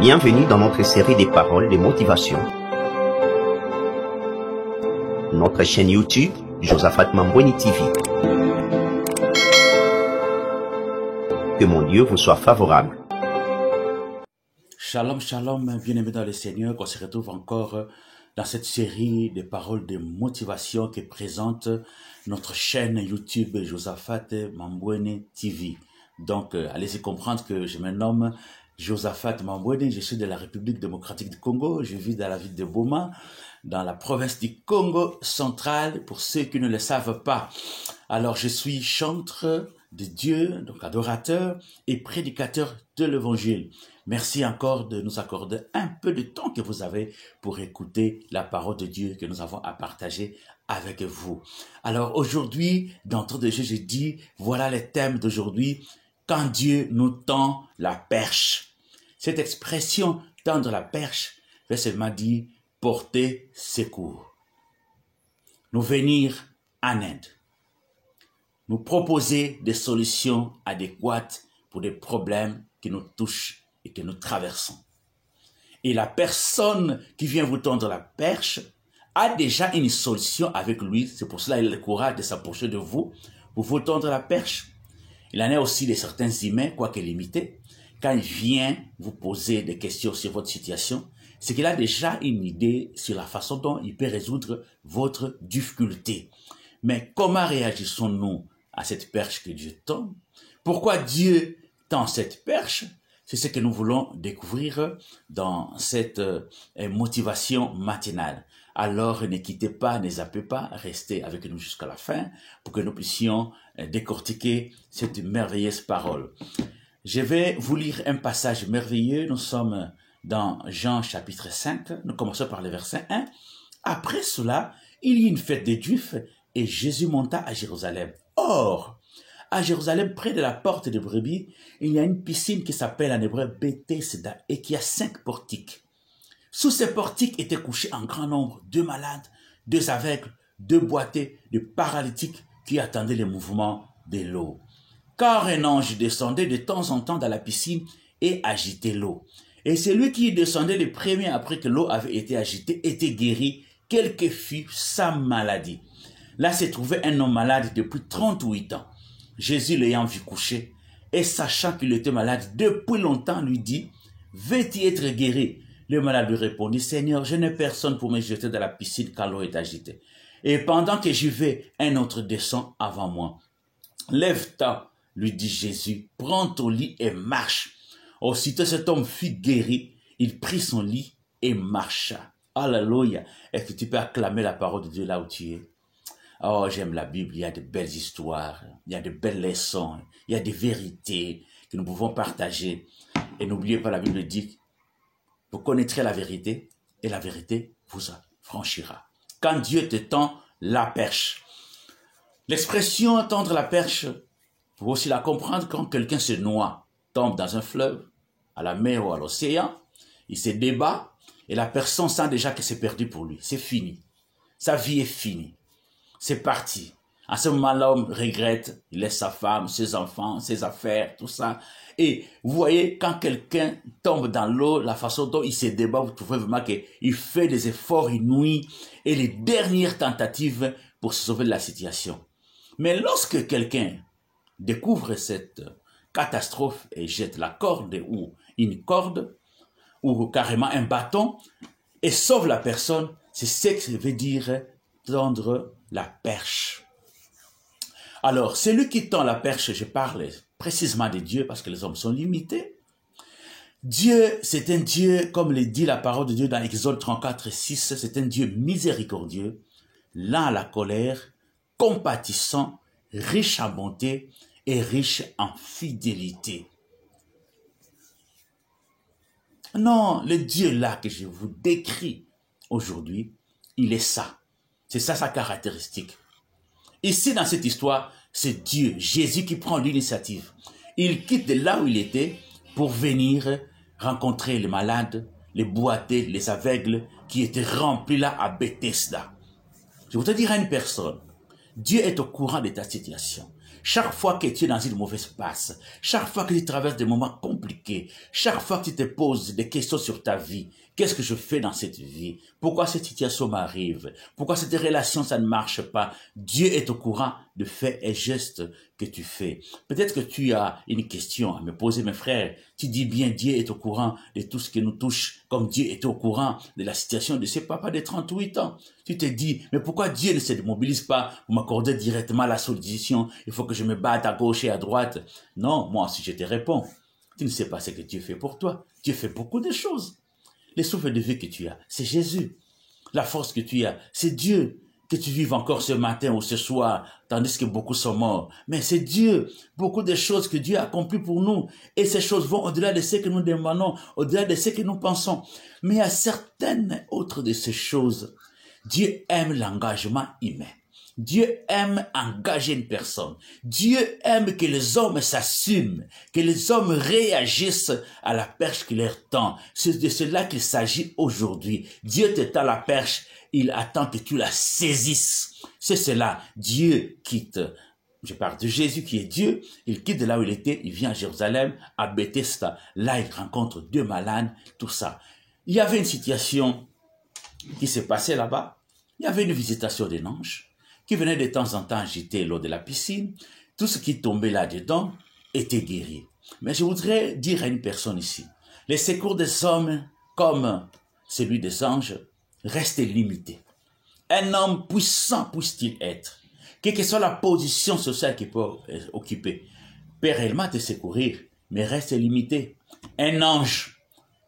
Bienvenue dans notre série des paroles de motivation. Notre chaîne YouTube, Josaphat Mambweni TV. Que mon Dieu vous soit favorable. Shalom, shalom, bien-aimés dans le Seigneur, qu'on se retrouve encore dans cette série de paroles de motivation qui présente notre chaîne YouTube Josaphat Mambweni TV. Donc, allez-y comprendre que je me nomme Josaphat Mambweni, je suis de la République démocratique du Congo, je vis dans la ville de Boma, dans la province du Congo central, pour ceux qui ne le savent pas. Alors, je suis chanteur de Dieu, donc adorateur et prédicateur de l'Évangile. Merci encore de nous accorder un peu de temps que vous avez pour écouter la parole de Dieu que nous avons à partager avec vous. Alors aujourd'hui, d'entre deux jeux, j'ai dit, voilà les thèmes d'aujourd'hui, quand Dieu nous tend la perche. Cette expression « tendre la perche » veut seulement dire « porter secours ». Nous venir en aide. Nous proposer des solutions adéquates pour des problèmes qui nous touchent et que nous traversons. Et la personne qui vient vous tendre la perche a déjà une solution avec lui. C'est pour cela qu'il a le courage de s'approcher de vous pour vous tendre la perche. Il en est aussi de certains humains, quoique limités, quand il vient vous poser des questions sur votre situation, c'est qu'il a déjà une idée sur la façon dont il peut résoudre votre difficulté. Mais comment réagissons-nous à cette perche que Dieu tend? Pourquoi Dieu tend cette perche? C'est ce que nous voulons découvrir dans cette motivation matinale. Alors ne quittez pas, ne zappez pas, restez avec nous jusqu'à la fin pour que nous puissions décortiquer cette merveilleuse parole. Je vais vous lire un passage merveilleux. Nous sommes dans Jean chapitre 5. Nous commençons par le verset 1. Après cela, il y eut une fête des Juifs et Jésus monta à Jérusalem. Or, à Jérusalem, près de la porte des brebis, il y a une piscine qui s'appelle en hébreu Bethesda et qui a 5 portiques. Sous ces portiques étaient couchés en grand nombre 2 malades, 2 aveugles, 2 boiteux, 2 paralytiques qui attendaient les mouvements de l'eau. Car un ange descendait de temps en temps dans la piscine et agitait l'eau. Et celui qui descendait le premier après que l'eau avait été agitée était guéri, quelle que fût sa maladie. Là se trouvait un homme malade depuis 38 ans. Jésus l'ayant vu coucher et sachant qu'il était malade depuis longtemps lui dit « Veux-tu être guéri ?» Le malade lui répondit « Seigneur, je n'ai personne pour me jeter dans la piscine quand l'eau est agitée. Et pendant que j'y vais, un autre descend avant moi. Lève-toi, lui dit Jésus, prends ton lit et marche. Aussitôt cet homme fut guéri, il prit son lit et marcha. Alléluia. Est-ce que tu peux acclamer la parole de Dieu là où tu es? Oh, j'aime la Bible, il y a de belles histoires, il y a de belles leçons, il y a des vérités que nous pouvons partager. Et n'oubliez pas, la Bible dit, vous connaîtrez la vérité et la vérité vous affranchira. Quand Dieu te tend la perche. L'expression tendre la perche, vous pouvez aussi la comprendre quand quelqu'un se noie, tombe dans un fleuve, à la mer ou à l'océan, il se débat et la personne sent déjà que c'est perdu pour lui, c'est fini. Sa vie est finie. C'est parti. À ce moment, l'homme regrette, il laisse sa femme, ses enfants, ses affaires, tout ça. Et vous voyez, quand quelqu'un tombe dans l'eau, la façon dont il se débat, vous trouvez vraiment qu'il fait des efforts inouïs et les dernières tentatives pour se sauver de la situation. Mais lorsque quelqu'un découvre cette catastrophe et jette la corde ou une corde ou carrément un bâton et sauve la personne, c'est ce que ça veut dire tendre la perche. Alors, celui qui tend la perche, je parle précisément de Dieu parce que les hommes sont limités. Dieu, c'est un Dieu, comme le dit la parole de Dieu dans Exode 34, 6, c'est un Dieu miséricordieux, lent à la colère, compatissant, riche en bonté et riche en fidélité. Non, le Dieu là que je vous décris aujourd'hui, il est ça. C'est ça sa caractéristique. Ici, dans cette histoire, c'est Dieu, Jésus qui prend l'initiative. Il quitte de là où il était pour venir rencontrer les malades, les boiteux, les aveugles qui étaient remplis là à Bethesda. Je voudrais dire à une personne, Dieu est au courant de ta situation. Chaque fois que tu es dans une mauvaise passe, chaque fois que tu traverses des moments compliqués, chaque fois que tu te poses des questions sur ta vie, qu'est-ce que je fais dans cette vie? Pourquoi cette situation m'arrive? Pourquoi cette relation, ça ne marche pas? Dieu est au courant de faits et gestes que tu fais. Peut-être que tu as une question à me poser, mes frères. Tu dis bien, Dieu est au courant de tout ce qui nous touche, comme Dieu était au courant de la situation de ce papa de 38 ans. Tu te dis, mais pourquoi Dieu ne se mobilise pas pour m'accorder directement la solution? Il faut que je me batte à gauche et à droite. Non, moi aussi je te réponds. Tu ne sais pas ce que Dieu fait pour toi. Dieu fait beaucoup de choses. Les souffles de vie que tu as, c'est Jésus. La force que tu as, c'est Dieu. Que tu vives encore ce matin ou ce soir, tandis que beaucoup sont morts. Mais c'est Dieu. Beaucoup de choses que Dieu a accomplies pour nous. Et ces choses vont au-delà de ce que nous demandons, au-delà de ce que nous pensons. Mais il y a certaines autres de ces choses. Dieu aime l'engagement humain. Dieu aime engager une personne. Dieu aime que les hommes s'assument, que les hommes réagissent à la perche qui leur tend. C'est de cela qu'il s'agit aujourd'hui. Dieu te tend la perche, il attend que tu la saisisses. C'est cela. Dieu quitte. Je parle de Jésus qui est Dieu. Il quitte de là où il était, il vient à Jérusalem, à Bethesda. Là, il rencontre 2 malades, tout ça. Il y avait une situation qui s'est passée là-bas. Il y avait une visitation d'un ange qui venait de temps en temps agiter l'eau de la piscine. Tout ce qui tombait là-dedans était guéri. Mais je voudrais dire à une personne ici, les secours des hommes, comme celui des anges, restent limités. Un homme puissant puisse-t-il être, quelle que soit la position sociale qu'il peut occuper, peut réellement te secourir, mais reste limité. Un ange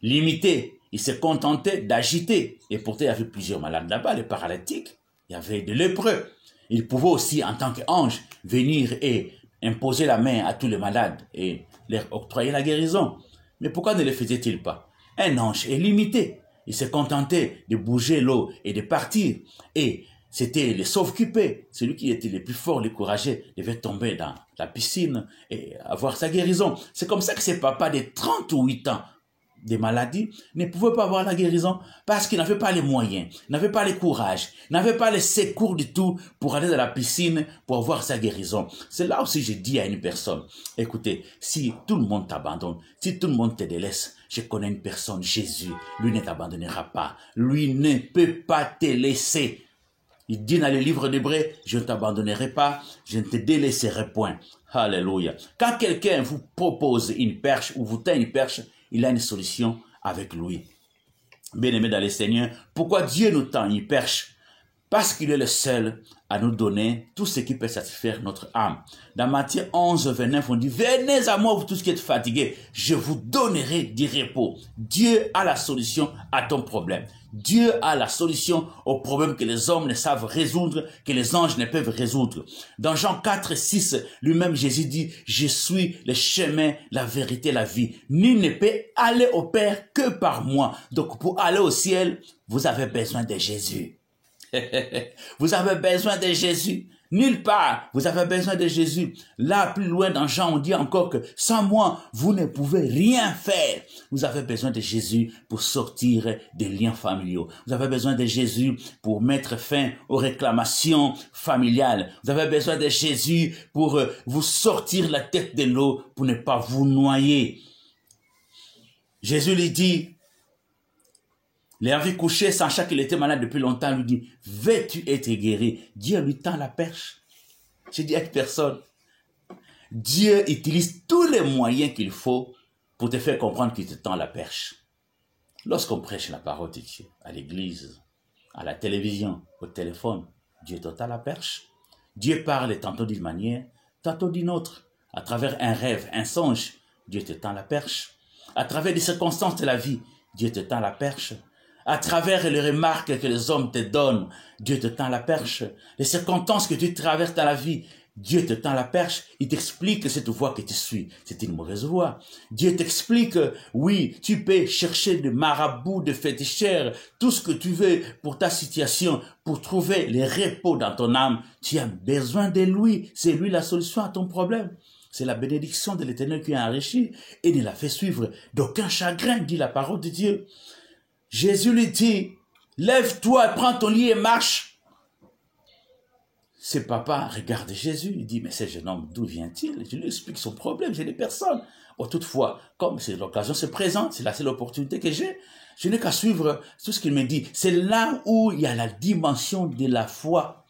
limité, il s'est contenté d'agiter. Et pourtant, il y avait plusieurs malades là-bas, les paralytiques, il y avait des lépreux. Il pouvait aussi, en tant qu'ange, venir et imposer la main à tous les malades et leur octroyer la guérison. Mais pourquoi ne le faisait-il pas? Un ange est limité. Il s'est contenté de bouger l'eau et de partir. Et c'était le sauve-occupé. Celui qui était le plus fort, le courageux, devait tomber dans la piscine et avoir sa guérison. C'est comme ça que ces papas de 38 ans, des maladies, ne pouvaient pas avoir la guérison parce qu'ils n'avaient pas les moyens, n'avaient pas le courage, n'avaient pas les secours du tout pour aller dans la piscine pour avoir sa guérison. C'est là aussi que je dis à une personne, écoutez, si tout le monde t'abandonne, si tout le monde te délaisse, je connais une personne, Jésus, lui ne t'abandonnera pas, lui ne peut pas te laisser. Il dit dans le livre d'Hébreux, je ne t'abandonnerai pas, je ne te délaisserai point. Alléluia. Quand quelqu'un vous propose une perche ou vous tend une perche, il a une solution avec lui. Bien-aimés dans le Seigneur, pourquoi Dieu nous tend une perche? Parce qu'il est le seul à nous donner tout ce qui peut satisfaire notre âme. Dans Matthieu 11, 29, on dit, venez à moi, vous tous qui êtes fatigués, je vous donnerai du repos. Dieu a la solution à ton problème. Dieu a la solution aux problèmes que les hommes ne savent résoudre, que les anges ne peuvent résoudre. Dans Jean 4, 6, lui-même Jésus dit, je suis le chemin, la vérité, la vie. Nul ne peut aller au Père que par moi. Donc pour aller au ciel, vous avez besoin de Jésus. Vous avez besoin de Jésus. Nulle part, vous avez besoin de Jésus. Là, plus loin dans Jean, on dit encore que sans moi, vous ne pouvez rien faire. Vous avez besoin de Jésus pour sortir des liens familiaux. Vous avez besoin de Jésus pour mettre fin aux réclamations familiales. Vous avez besoin de Jésus pour vous sortir la tête de l'eau pour ne pas vous noyer. Jésus lui dit, l'avait couché, sachant qu'il était malade depuis longtemps, lui dit, veux-tu être guéri? Dieu lui tend la perche. Je dis à une personne, Dieu utilise tous les moyens qu'il faut pour te faire comprendre qu'il te tend la perche. Lorsqu'on prêche la parole de Dieu, à l'église, à la télévision, au téléphone, Dieu te tend la perche. Dieu parle tantôt d'une manière, tantôt d'une autre. À travers un rêve, un songe, Dieu te tend la perche. À travers les circonstances de la vie, Dieu te tend la perche. À travers les remarques que les hommes te donnent, Dieu te tend la perche. Les circonstances que tu traverses dans la vie, Dieu te tend la perche. Il t'explique que cette voie que tu suis, c'est une mauvaise voie. Dieu t'explique, oui, tu peux chercher de marabouts, de féticheurs, tout ce que tu veux pour ta situation, pour trouver le repos dans ton âme. Tu as besoin de lui. C'est lui la solution à ton problème. C'est la bénédiction de l'Éternel qui a enrichi et ne l'a fait suivre d'aucun chagrin, dit la parole de Dieu. Jésus lui dit, lève-toi, prends ton lit et marche. ce papa regarde Jésus, il dit, mais ce jeune homme, d'où vient-il? Je lui explique son problème, j'ai des personnes. Oh, toutefois, comme l'occasion se présente, c'est la seule opportunité que j'ai, je n'ai qu'à suivre tout ce qu'il me dit. C'est là où il y a la dimension de la foi.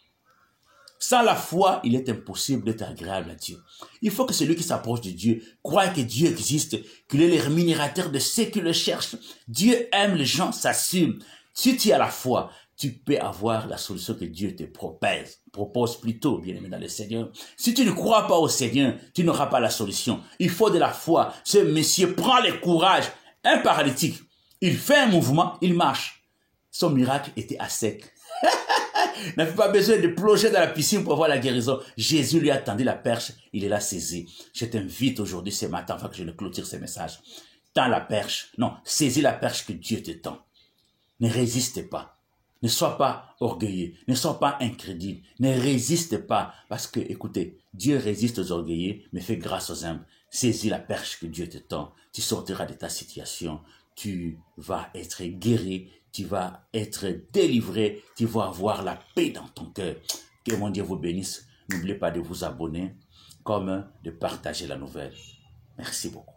Sans la foi, il est impossible d'être agréable à Dieu. Il faut que celui qui s'approche de Dieu croie que Dieu existe, qu'il est le rémunérateur de ceux qui le cherchent. Dieu aime les gens, s'assume. Si tu as la foi, tu peux avoir la solution que Dieu te propose plutôt, bien aimé dans le Seigneur. Si tu ne crois pas au Seigneur, tu n'auras pas la solution. Il faut de la foi. Ce monsieur prend le courage. Un paralytique, il fait un mouvement, il marche. Son miracle était à sec. N'avait pas besoin de plonger dans la piscine pour avoir la guérison. Jésus lui a tendu la perche, il l'a saisi. Je t'invite aujourd'hui, ce matin, afin que je ne clôture ce message. Tends la perche. Non, saisis la perche que Dieu te tend. Ne résiste pas. Ne sois pas orgueilleux. Ne sois pas incrédule. Ne résiste pas. Parce que, écoutez, Dieu résiste aux orgueilleux, mais fait grâce aux humbles. Saisis la perche que Dieu te tend. Tu sortiras de ta situation. Tu vas être guéri. Tu vas être délivré. Tu vas avoir la paix dans ton cœur. Que mon Dieu vous bénisse. N'oubliez pas de vous abonner, comme de partager la nouvelle. Merci beaucoup.